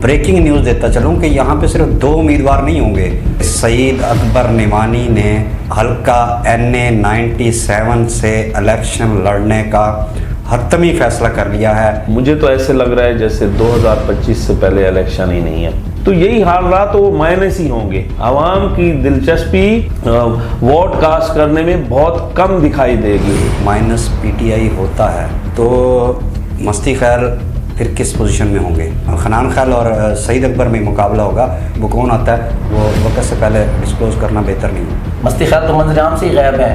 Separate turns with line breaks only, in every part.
Breaking news देता चलूं कि यहाँ पे सिर्फ दो उम्मीदवार नहीं होंगे। सईद अकबर निमानी ने हल्का NA 97 से इलेक्शन लड़ने का हतमी फैसला कर लिया है।
मुझे तो ऐसे लग रहा है जैसे 2025 से पहले इलेक्शन ही नहीं है, तो यही हाल रहा तो वो माइनस ही होंगे। आवाम की दिलचस्पी वोट कास्ट करने में बहुत कम दिखाई देगी।
माइनस PTI होता है तो मस्ती खैर फिर किस पोजीशन में होंगे। खनान खैल और सईद अकबर में मुकाबला होगा, वो कौन आता है वो वक्त से पहले डिस्क्लोज करना बेहतर नहीं है।
मस्ती खैल तो मंजर आम से ही गायब है,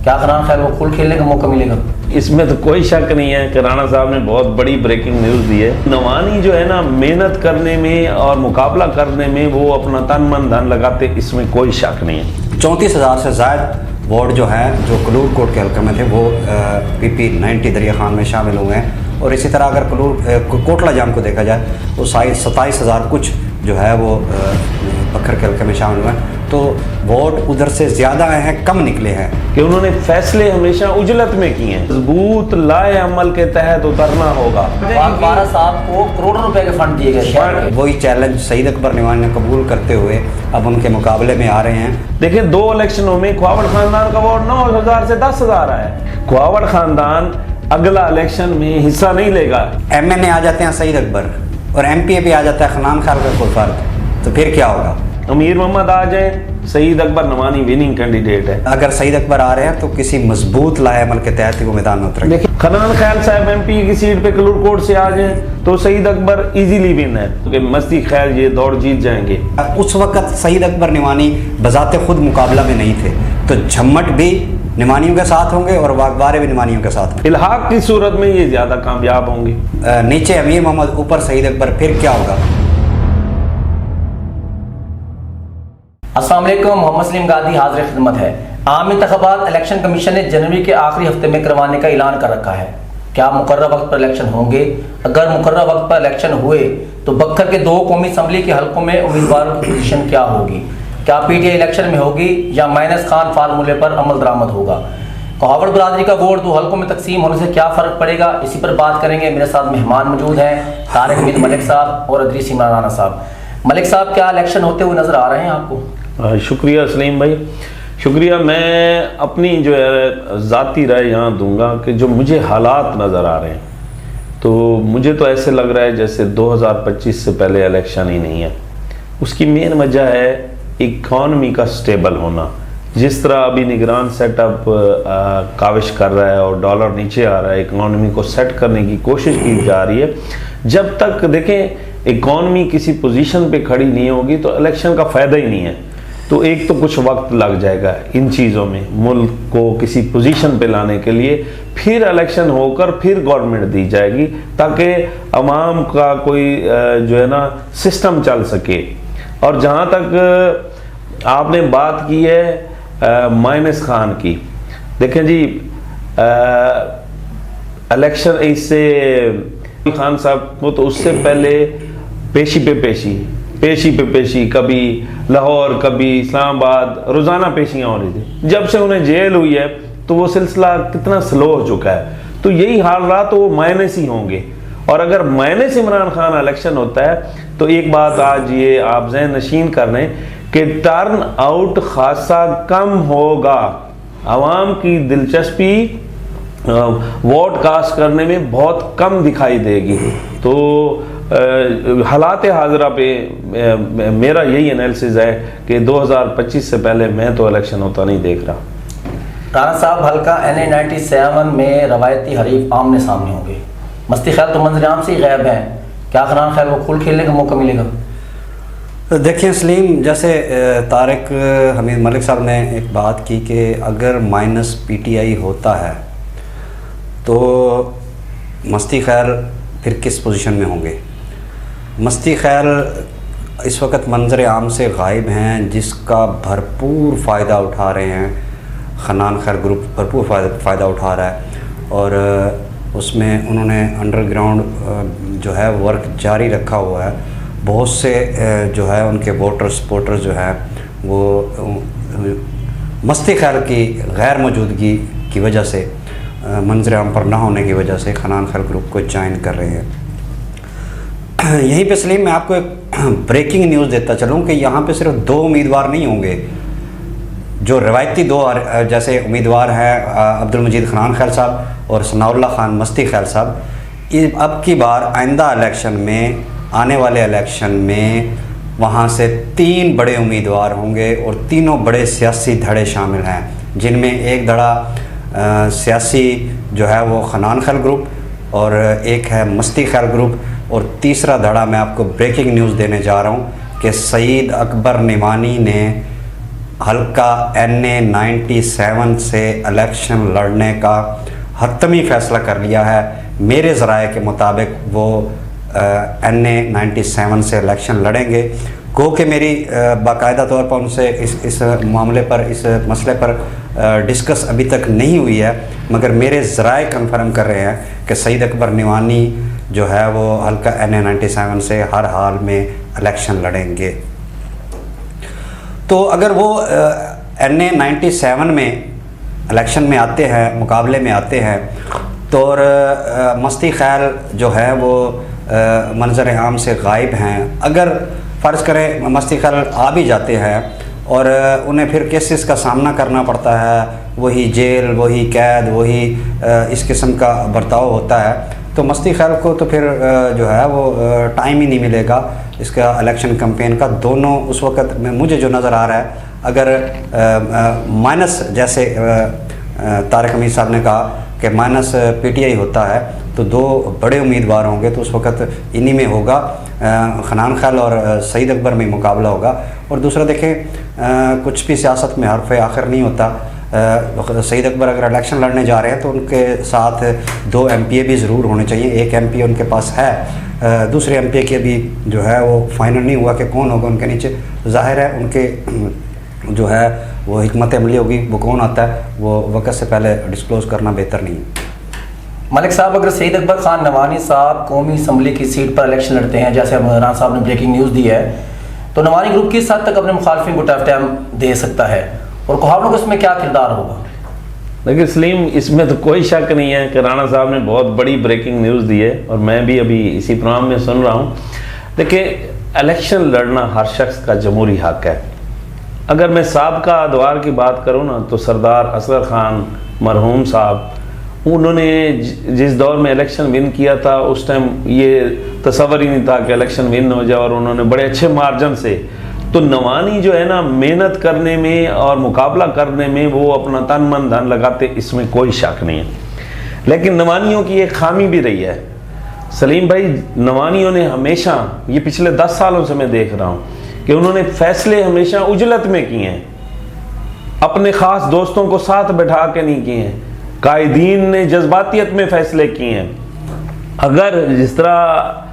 क्या खनान खैल को खुल खेलने का मौका मिलेगा?
इसमें तो कोई शक नहीं है कि राणा साहब ने बहुत बड़ी ब्रेकिंग न्यूज़ दी है। नवानी जो है ना, मेहनत करने में और मुकाबला करने में वो अपना तन मन धन लगाते, इसमें कोई शक नहीं है।
34,000 से ज़ायद वोट जो हैं जो कलूर कोट के हल्के में थे वो PP 90 दरिया खान में शामिल हुए हैं। और इसी तरह अगर कोटला जाम को देखा जाए तो 27,000 कुछ जो है वो बखर के हल्के में शामिल हुए हैं। तो वोट उधर से ज़्यादा आए हैं, कम निकले हैं
कि उन्होंने फैसले हमेशा उजलत में किए हैं। मजबूत लाए अमल के तहत उतरना होगा।
बारह साहब को करोड़ों रुपए के फंड दिए गए।
वही चैलेंज सईद अकबर निमानी ने कबूल करते हुए अब उनके मुकाबले में आ रहे हैं।
देखिए, 2 इलेक्शनों में ख्वावड़ खानदान का वोट 9,000 से 10,000 है। ख्वावड़ खानदान अगला इलेक्शन में हिस्सा नहीं लेगा।
MNA आ जाते हैं सईद अकबर और MPA भी आ जाता है खनान खाल का कोई फर्क, तो फिर क्या होगा?
अमीर मोहम्मद आ जाए, सईद अकबर नवानी विनिंग कैंडिडेट है।
अगर सईद अकबर आ रहे हैं तो किसी मजबूत लाए अमल के तहत ही वो मैदान में उतरेंगे।
देखिए, खनान खैल साहब MP की सीट पे कलूर कोट से आ जाए तो सईद अकबर इजीली विन है, क्योंकि मस्ती खैल ये दौड़ जीत जाएंगे।
उस वक्त सईद अकबर निमानी बजाते खुद मुकाबला में नहीं थे, तो झम्मट भी निमानियों के साथ होंगे और वागबारे भी निमानियों के साथ होंगे।
इल्हाक की सूरत में ये ज्यादा कामयाब होंगे।
नीचे अमीर मोहम्मद, ऊपर सईद अकबर, फिर क्या होगा?
अस्सलाम वालेकुम, मोहम्मद सलीम गादी हाजिर खिदमत है। आम इंतखाबात इलेक्शन कमीशन ने जनवरी के आखिरी हफ्ते में करवाने का ऐलान कर रखा है। क्या मुकर्रर वक्त पर इलेक्शन होंगे? अगर मुकर्रर वक्त पर इलेक्शन हुए तो बक्खर के 2 कौमी असम्बली के हल्कों में उम्मीदवारों की पोजीशन क्या होगी? क्या PTI इलेक्शन में होगी या माइनस खान फार्मूले पर अमल दरामद होगा? ख्वावड़ बरादरी का वोट 2 हल्कों में तकसीम होने से क्या फ़र्क पड़ेगा, इसी पर बात करेंगे। मेरे साथ मेहमान मौजूद हैं, तारिक बिन मलिक साहब और अदरीस इमरान राना साहब। मलिक साहब, क्या इलेक्शन होते हुए नज़र आ रहे हैं आपको?
शुक्रिया सलीम भाई, शुक्रिया। मैं अपनी जो है ज़ाती राय यहाँ दूंगा कि जो मुझे हालात नज़र आ रहे हैं, तो मुझे तो ऐसे लग रहा है जैसे 2025 से पहले इलेक्शन ही नहीं है। उसकी मेन वजह है इकॉनमी का स्टेबल होना। जिस तरह अभी निगरान सेटअप काविश कर रहा है और डॉलर नीचे आ रहा है, इकॉनमी को सेट करने की कोशिश की जा रही है। जब तक देखें इकॉनमी किसी पोजीशन पे खड़ी नहीं होगी तो इलेक्शन का फ़ायदा ही नहीं है। तो एक तो कुछ वक्त लग जाएगा इन चीज़ों में, मुल्क को किसी पोजीशन पे लाने के लिए। फिर इलेक्शन होकर फिर गवर्नमेंट दी जाएगी ताकि अवाम का कोई जो है ना सिस्टम चल सके। और जहाँ तक आपने बात की है माइनस खान की, देखें जी, इलेक्शन इससे खान साहब को तो उससे पहले पेशी पे पेशी, कभी लाहौर कभी इस्लामाबाद, रोज़ाना पेशियाँ हो रही थी। जब से उन्हें जेल हुई है तो वो सिलसिला कितना स्लो हो चुका है। तो यही हाल रहा तो वो माइनस ही होंगे। और अगर माइनस इमरान खान इलेक्शन होता है तो एक बात आज ये आप ज़हन नशीन कर लें कि टर्न आउट खासा कम होगा। आवाम की दिलचस्पी वोट कास्ट करने में बहुत कम दिखाई देगी। तो हालात हाजरा पे मेरा यही एनालिसिस है कि 2025 से पहले मैं तो इलेक्शन होता नहीं देख रहा।
राणा साहब, हल्का NA 97 में रवायती हरीफ आमने सामने होंगे। मस्ती खैल तो मंजर आम से ही गायब हैं, क्या खनान खैल को खुल खेलने का मौका मिलेगा?
देखिए सलीम, जैसे तारिक हमीद मलिक साहब ने एक बात की कि अगर माइनस PTI होता है तो मस्ती खैर फिर किस पोजीशन में होंगे। मस्ती खैर इस वक्त मंजर आम से गायब हैं, जिसका भरपूर फ़ायदा उठा रहे हैं। खनान खैर ग्रुप भरपूर फ़ायदा उठा रहा है और उसमें उन्होंने अंडरग्राउंड जो है वर्क जारी रखा हुआ है। बहुत से जो है उनके वोटर जो है वो मस्ती खैर की गैर मौजूदगी की वजह से, मंजर आम पर ना होने की वजह से खनान खैर ग्रुप को ज्वाइन कर रहे हैं। यहीं पे सलीम मैं आपको एक ब्रेकिंग न्यूज़ देता चलूँ कि यहाँ पे सिर्फ 2 उम्मीदवार नहीं होंगे। जो रवायती 2 जैसे उम्मीदवार हैं अब्दुल मजीद खनान खैल साहब और सनाउल्लाह खान मस्ती खैल साहब, अब की बार आइंदा इलेक्शन में, आने वाले इलेक्शन में वहाँ से 3 बड़े उम्मीदवार होंगे और तीनों बड़े सियासी धड़े शामिल हैं, जिनमें एक धड़ा सियासी जो है वो खनान खैल ग्रुप और एक है मस्ती खैल ग्रुप, और तीसरा धड़ा मैं आपको ब्रेकिंग न्यूज़ देने जा रहा हूँ कि सईद अकबर निमानी ने हल्का NA 97 से इलेक्शन लड़ने का हतमी फ़ैसला कर लिया है। मेरे ज़राए के मुताबिक वो NA 97 से इलेक्शन लड़ेंगे। गो कि मेरी बाकायदा तौर पर उनसे इस मामले पर, इस मसले पर डिस्कस अभी तक नहीं हुई है, मगर मेरे ज़राए कंफर्म कर रहे हैं कि सईद अकबर निमानी जो है वो हल्का NA 97 से हर हाल में इलेक्शन लड़ेंगे। तो अगर वो NA 97 में इलेक्शन में आते हैं, मुकाबले में आते हैं, तो मस्ती खैल जो है वो मंजर आम से गायब हैं। अगर फ़र्ज़ करें मस्ती खैल आ भी जाते हैं और उन्हें फिर केसेस का सामना करना पड़ता है, वही जेल, वही कैद, वही इस किस्म का बर्ताव होता है, तो मस्ती खैल को तो फिर जो है वो टाइम ही नहीं मिलेगा इसका इलेक्शन कैंपेन का। दोनों उस वक़्त में मुझे जो नज़र आ रहा है, अगर माइनस जैसे तारिक हमीद साहब ने कहा कि माइनस PTI होता है तो 2 बड़े उम्मीदवार होंगे, तो उस वक़्त इन्हीं में होगा, खनान खैल और सईद अकबर में मुकाबला होगा। और दूसरा देखें, कुछ भी सियासत में हर्फ आखिर नहीं होता। सईद अकबर अगर इलेक्शन लड़ने जा रहे हैं तो उनके साथ 2 MPA भी ज़रूर होने चाहिए। एक MPA उनके पास है, दूसरे MPA के भी जो है वो फाइनल नहीं हुआ कि कौन होगा उनके नीचे। ज़ाहिर है उनके जो है वो हिकमत अमली होगी, वो कौन आता है वो वक्त से पहले डिस्क्लोज़ करना बेहतर नहीं है।
मलिक साहब, अगर सईद अकबर खान नवानी साहब कौमी असम्बली की सीट पर इलेक्शन लड़ते हैं, जैसे इमरान साहब ने ब्रेकिंग न्यूज़ दी है, तो नवानी ग्रुप किस हद तक अपने मुखालफिन को टफ टाइम दे सकता है और कोहाबरों का इसमें क्या किरदार होगा?
देखिए सलीम, इसमें तो कोई शक नहीं है कि राणा साहब ने बहुत बड़ी ब्रेकिंग न्यूज़ दी है और मैं भी अभी इसी प्रोग्राम में सुन रहा हूँ। देखिए, इलेक्शन लड़ना हर शख्स का जमहूरी हक है। अगर मैं साबका अदवार की बात करूँ ना, तो सरदार असगर खान मरहूम साहब, उन्होंने जिस दौर में इलेक्शन विन किया था उस टाइम ये तसव्वुर ही नहीं था कि इलेक्शन विन हो जाए, और उन्होंने बड़े अच्छे मार्जिन से। तो नवानी जो है ना, मेहनत करने में और मुकाबला करने में वो अपना तन मन धन लगाते, इसमें कोई शक नहीं है। लेकिन नवानियों की एक खामी भी रही है सलीम भाई। नवानियों ने हमेशा, ये पिछले 10 सालों से मैं देख रहा हूँ कि उन्होंने फैसले हमेशा उजलत में किए हैं, अपने ख़ास दोस्तों को साथ बैठा के नहीं किए हैं। कायदीन ने जज्बातियत में फैसले किए हैं। अगर जिस तरह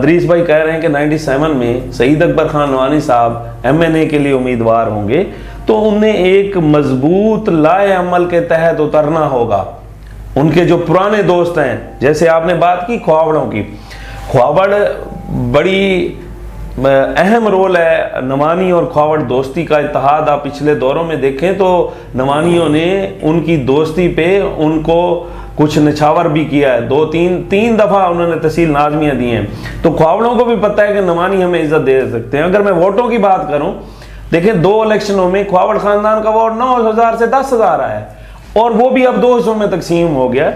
दरीस भाई कह रहे हैं कि 97 में सईद अकबर खान नवानी साहब MNA के लिए उम्मीदवार होंगे, तो उन्हें एक मजबूत लाए अमल के तहत उतरना होगा। उनके जो पुराने दोस्त हैं, जैसे आपने बात की ख्वाबड़ों की, ख्वाबड़ बड़ी अहम रोल है। नवानी और ख्वाबड़ दोस्ती का इत्तेहाद आप पिछले दौरों में देखें तो नवानियों ने उनकी दोस्ती पे उनको कुछ निछावर भी किया है। 2-3 दफ़ा उन्होंने तहसील नाज़मियाँ दी हैं। तो ख्वाबड़ों को भी पता है कि नवानी हमें इज्जत दे सकते हैं। अगर मैं वोटों की बात करूं, देखें 2 इलेक्शनों में ख्वाबड़ ख़ानदान का वोट 9,000 से 10,000 आया है, और वो भी अब 2 हिस्सों में तकसीम हो गया।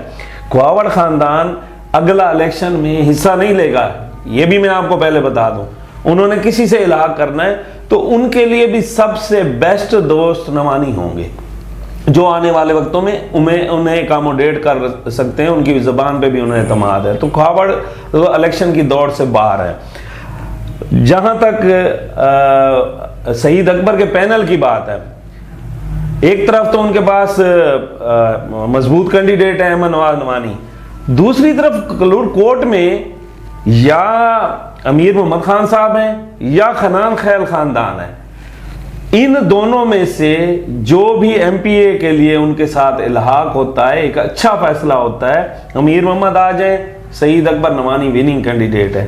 ख्वाबड़ ख़ानदान अगला इलेक्शन में हिस्सा नहीं लेगा, ये भी मैं आपको पहले बता दूँ। उन्होंने किसी से इलाहा करना है तो उनके लिए भी सबसे बेस्ट दोस्त नवानी होंगे, जो आने वाले वक्तों में उन्हें एकोमोडेट कर सकते हैं। उनकी ज़बान पे भी उन्हें एतमाद है। तो ख्वाबड़ तो इलेक्शन की दौड़ से बाहर है। जहां तक शहीद अकबर के पैनल की बात है, एक तरफ तो उनके पास मजबूत कैंडिडेट है अहमद नवाज नवानी, दूसरी तरफ कलूर कोर्ट में या अमीर मोहम्मद खान साहब हैं या खनान खैल खानदान है। इन दोनों में से जो भी MPA के लिए उनके साथ इल्हाक होता है, एक अच्छा फैसला होता है। अमीर मोहम्मद आ जाए, सईद अकबर नवानी विनिंग कैंडिडेट है।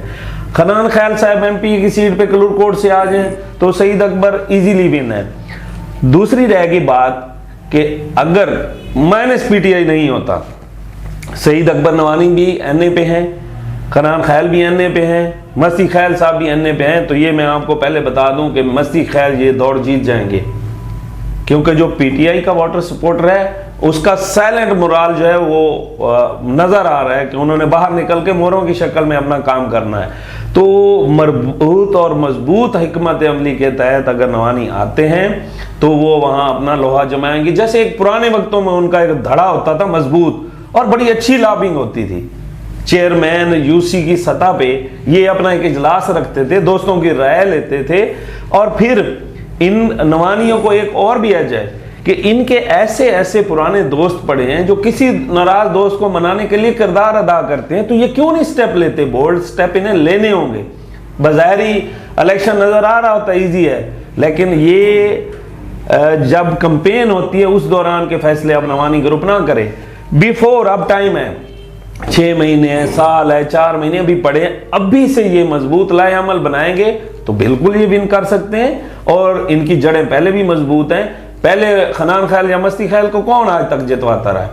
खनान खैल साहब MPA की सीट पे कलूर कोर्ट से आ जाए तो सईद अकबर इजीली विन है। दूसरी रहेगी बात कि अगर माइनस PTI नहीं होता, सईद अकबर नवानी भी NA पे हैं, खनान खैल भी एनए पे हैं, मस्ती खैल साहब भी एनए पे हैं। तो ये मैं आपको पहले बता दूं कि मस्ती खैल ये दौड़ जीत जाएंगे, क्योंकि जो पीटीआई का वाटर सपोर्टर है उसका साइलेंट मोराल जो है वो नजर आ रहा है कि उन्होंने बाहर निकल के मोरों की शक्ल में अपना काम करना है। तो मरबूत और मजबूत हिकमत अमली के तहत अगर नवानी आते हैं तो वो वहां अपना लोहा जमाएंगे, जैसे एक पुराने वक्तों में उनका एक धड़ा होता था मजबूत, और बड़ी अच्छी लॉबिंग होती थी। चेयरमैन यूसी की सतह पे ये अपना एक इजलास रखते थे, दोस्तों की राय लेते थे, और फिर इन नवानियों को एक और भी एज है कि इनके ऐसे ऐसे पुराने दोस्त पड़े हैं जो किसी नाराज दोस्त को मनाने के लिए किरदार अदा करते हैं। तो ये क्यों नहीं स्टेप लेते? बोल्ड स्टेप इन्हें लेने होंगे। बज़ाहिरी इलेक्शन नजर आ रहा होता इजी है, लेकिन ये जब कंपेन होती है उस दौरान के फैसले अब नवानी ग्रुप ना करे। बिफोर अब टाइम है, 6 महीने है, साल है, 4 महीने अभी पड़े हैं, अभी से ये मजबूत लाएअमल बनाएंगे तो बिल्कुल ये विन कर सकते हैं। और इनकी जड़ें पहले भी मजबूत हैं। पहले खनान खैल या मस्ती खैल को कौन आज तक जितवाता रहा है?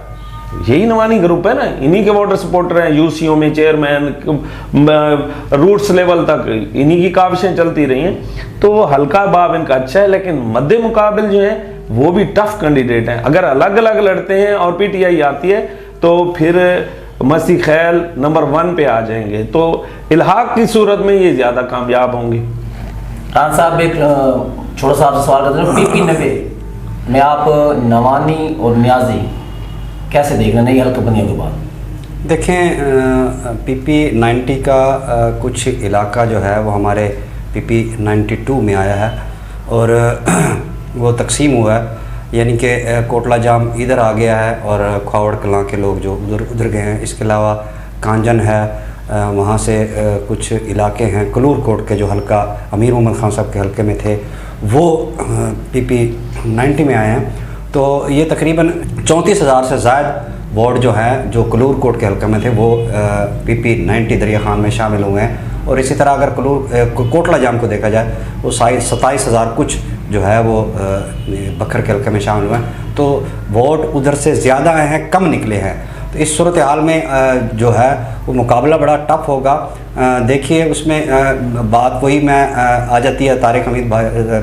यही नवानी ग्रुप है ना, इन्हीं के वोटर सपोर्टर हैं। यूसीओ में चेयरमैन, रूट्स लेवल तक इन्हीं की काविशें चलती रही हैं। तो हल्का बाब इनका अच्छा है, लेकिन मद्दे मुकाबिल जो है वो भी टफ कैंडिडेट हैं। अगर अलग अलग लड़ते हैं और पीटीआई आती है तो फिर मस्ती खैल नंबर 1 पे आ जाएंगे। तो इल्हाक की सूरत में ये ज्यादा कामयाब होंगे।
रान साहब एक छोटा सा आपसे सवाल करते हैं, पीपी 90 में आप नवानी और न्याजी कैसे देख रहे हैं नई हल्काबंदियों के बाद?
देखें, पीपी 90 का कुछ इलाका जो है वो हमारे पीपी 92 में आया है और वो तकसीम हुआ है, यानी कि कोटला जाम इधर आ गया है और ख्वावड़ कलां के लोग जो उधर गए हैं। इसके अलावा कांजन है, वहाँ से कुछ इलाके हैं कलूर कोट के जो हल्का अमीर मोहम्मद खान साहब के हल्के में थे वो पीपी 90 में आए हैं। तो ये तकरीबन 34,000 से ज़ायद वार्ड जो हैं जो कलूर कोट के हल्के में थे वो पीपी 90 दरिया खान में शामिल हुए हैं। और इसी तरह अगर कोटला जाम को देखा जाए वो 27,000 कुछ जो है वो बखर के हल्के में शामिल हुए हैं। तो वोट उधर से ज़्यादा आए हैं, कम निकले हैं। तो इस सूरत हाल में जो है वो मुकाबला बड़ा टफ होगा। देखिए उसमें बात वही मैं आ जाती है तारिक हमीद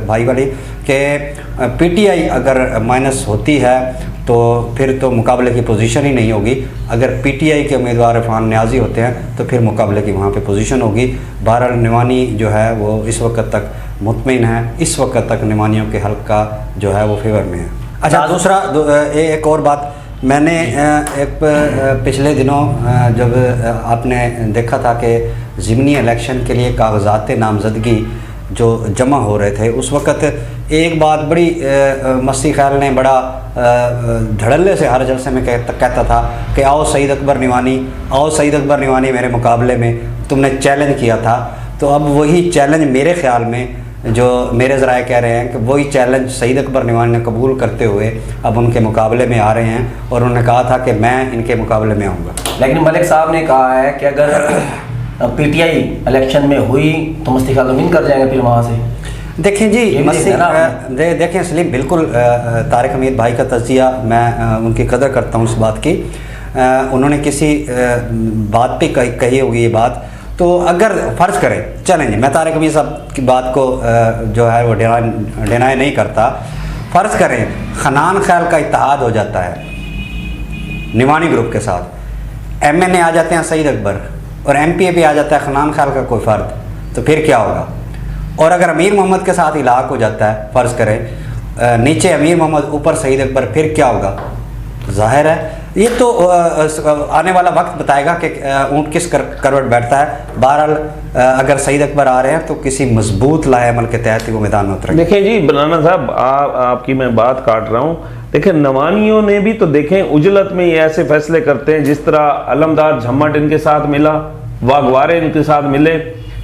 भाई वाली कि पीटीआई अगर माइनस होती है तो फिर तो मुकाबले की पोजीशन ही नहीं होगी। अगर पीटीआई के उम्मीदवार इरफान न्याजी होते हैं तो फिर मुकाबले की वहाँ पे पोजीशन होगी। बहरहाल निवानी जो है वो इस वक्त तक मुतमिन है, इस वक्त तक निवानियों के हल्का जो है वो फेवर में है। अच्छा, दूसरा एक और बात मैंने एक पिछले दिनों जब आपने देखा था कि ज़िमनी इलेक्शन के लिए कागजात नामजदगी जो जमा हो रहे थे उस वक़्त एक बात बड़ी मस्ती खैल ने बड़ा धड़ल्ले से हर जलसे में कहता था कि आओ सईद अकबर निवानी, आओ सईद अकबर निवानी मेरे मुकाबले में, तुमने चैलेंज किया था। तो अब वही चैलेंज मेरे ख्याल में जो मेरे ज़राए कह रहे हैं कि वही चैलेंज सईद अकबर निवानी ने कबूल करते हुए अब उनके मुकाबले में आ रहे हैं और उन्होंने कहा था कि मैं इनके मुकाबले में आऊँगा।
लेकिन मलिक साहब ने कहा है कि अगर पीटीआई इलेक्शन में हुई तो मस्ती खैल विन कर जाएंगे फिर वहाँ से।
देखें जी, देखें सलीम, बिल्कुल तारिक हमीद भाई का तज़किया मैं उनकी कदर करता हूँ इस बात की। उन्होंने किसी बात पे कही होगी ये बात, तो अगर फ़र्ज़ करें, चलें मैं तारिक हमीद साहब की बात को जो है वो डिनाई नहीं करता। फ़र्ज़ करें खनान खैल का इत्तेहाद हो जाता है निवानी ग्रुप के साथ, एमएनए आ जाते हैं सईद अकबर और एमपीए पे आ जाता है खनान खैल का कोई फ़र्द, तो फिर क्या होगा? और अगर अमीर मोहम्मद के साथ इलाक़ हो जाता है, फ़र्ज़ करें नीचे अमीर मोहम्मद ऊपर सईद अकबर, फिर क्या होगा? ज़ाहिर है ये तो आने वाला वक्त बताएगा कि ऊँट किस करवट बैठता है। बहरहाल अगर सईद अकबर आ रहे हैं तो किसी मजबूत लाएअमल के तहत ही वो मैदान में उतरेंगे।
देखें जी बनाना साहब, आपकी मैं बात काट रहा हूँ। देखें नवानियों ने भी तो देखें उजलत में ये ऐसे फैसले करते हैं, जिस तरह अलमदार झम्मट इनके साथ मिला, वागवारे इनके साथ मिले,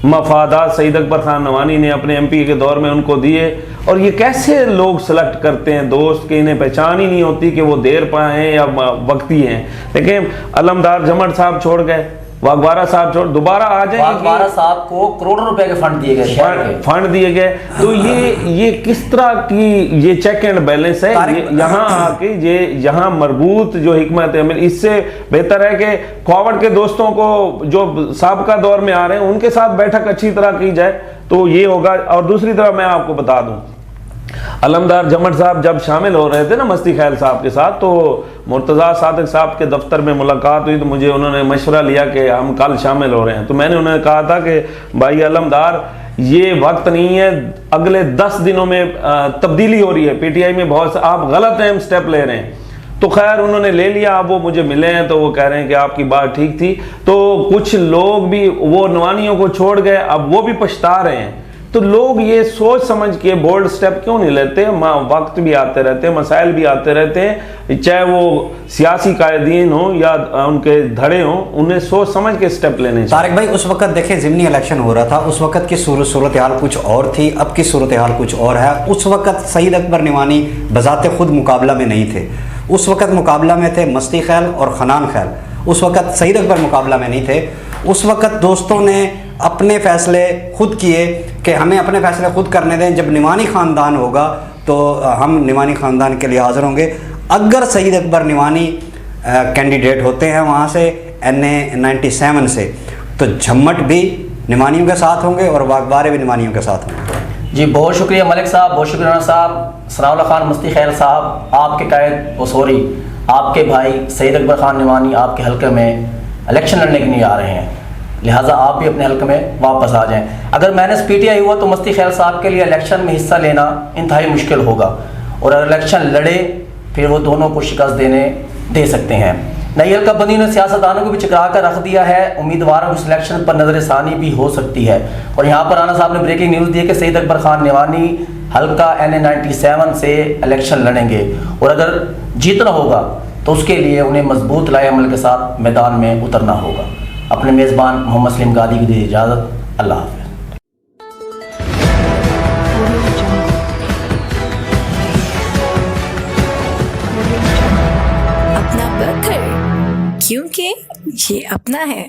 मफादात सईद अकबर खान नवानी ने अपने एमपी के दौर में उनको दिए। और ये कैसे लोग सेलेक्ट करते हैं दोस्त कि इन्हें पहचान ही नहीं होती कि वो देर पर हैं या वक्ती हैं। लेकिन अलमदार झमट साहब छोड़ गए, वाघबारा साहब छोड़ दोबारा आ जाएंगे।
वाघबारा साहब को करोड़ों रुपए के फंड दिए गए, शहर के
फंड दिए गए, तो ये किस तरह की ये चेक एंड बैलेंस है? यहाँ आके ये यहाँ मरबूत जो हिकमत है, इससे बेहतर है कि कॉवर्ड के दोस्तों को जो साबका दौर में आ रहे हैं उनके साथ बैठक अच्छी तरह की जाए तो ये होगा। और दूसरी तरफ मैं आपको बता दूं, अलमदार जमट साहब जब शामिल हो रहे थे ना मस्ती ख्याल साहब के साथ, तो मुर्तज़ा सादिक साहब के दफ्तर में मुलाकात हुई तो मुझे उन्होंने मशवरा लिया कि हम कल शामिल हो रहे हैं। तो मैंने उन्हें कहा था कि भाई अलमदार, ये वक्त नहीं है, अगले 10 दिनों में तब्दीली हो रही है पीटीआई में, बहुत आप गलत अहम स्टेप ले रहे हैं। तो खैर उन्होंने ले लिया। अब वो मुझे मिले हैं तो वो कह रहे हैं कि आपकी बात ठीक थी। तो कुछ लोग भी वो नवानियों को छोड़ गए, अब वो भी पछता रहे हैं। तो लोग ये सोच समझ के बोल्ड स्टेप क्यों नहीं लेते? वक्त भी आते रहते हैं, मसाइल भी आते रहते हैं, चाहे वो सियासी कायदीन हो या उनके धड़े हो, उन्हें सोच समझ के स्टेप लेने चाहिए।
तारिक भाई, उस वक्त देखें ज़िमनी इलेक्शन हो रहा था, उस वक्त की सूरत हाल कुछ और थी, अब की सूरत हाल कुछ और है। उस वक्त सईद अकबर निवानी बजाते खुद मुकाबला में नहीं थे, उस वक्त मुकाबला में थे मस्ती खैल और खनान खैल। उस वक्त सईद अकबर मुकाबला में नहीं थे। उस वक्त दोस्तों ने अपने फैसले खुद किए कि हमें अपने फैसले खुद करने दें, जब निवानी ख़ानदान होगा तो हम निवानी ख़ानदान के लिए हाज़िर होंगे। अगर सईद अकबर निवानी कैंडिडेट होते हैं वहाँ से NA 97 से, तो झम्मट भी निवानियों के साथ होंगे और वाघबारे भी निवानियों के साथ होंगे।
जी बहुत शुक्रिया मलिक साहब, बहुत शुक्रिया राना साहब, सनाउल्लाह खान मस्ती खैल साहब, आपके कायद वसोरी, आपके भाई सईद अकबर खान निवानी आपके हल्के में इलेक्शन लड़ने के लिए आ रहे हैं, लिहाजा आप भी अपने हल्के में वापस आ जाएं। अगर मैनेज PTI हुआ तो मस्ती खैल साहब के लिए इलेक्शन में हिस्सा लेना इंतहाई मुश्किल होगा, और अगर इलेक्शन लड़े फिर वो दोनों को शिकस्त दे सकते हैं। नई हल्का बंदी ने सियासतदानों को भी चकरा कर रख दिया है, उम्मीदवारों की सिलेक्शन पर नजर सानी भी हो सकती है। और यहाँ पर राना साहब ने ब्रेकिंग न्यूज़ दी है कि सईद अकबर खान निवानी हल्का NA 97 से इलेक्शन लड़ेंगे, और अगर जीतना होगा तो उसके लिए उन्हें मजबूत लाए अमल के साथ मैदान में उतरना होगा। अपने मेज़बान मोहम्मद सलीम गादी की दी इजाज़त, अल्लाह हाफ़िज़।
अपना बर्थडे, क्योंकि ये अपना है।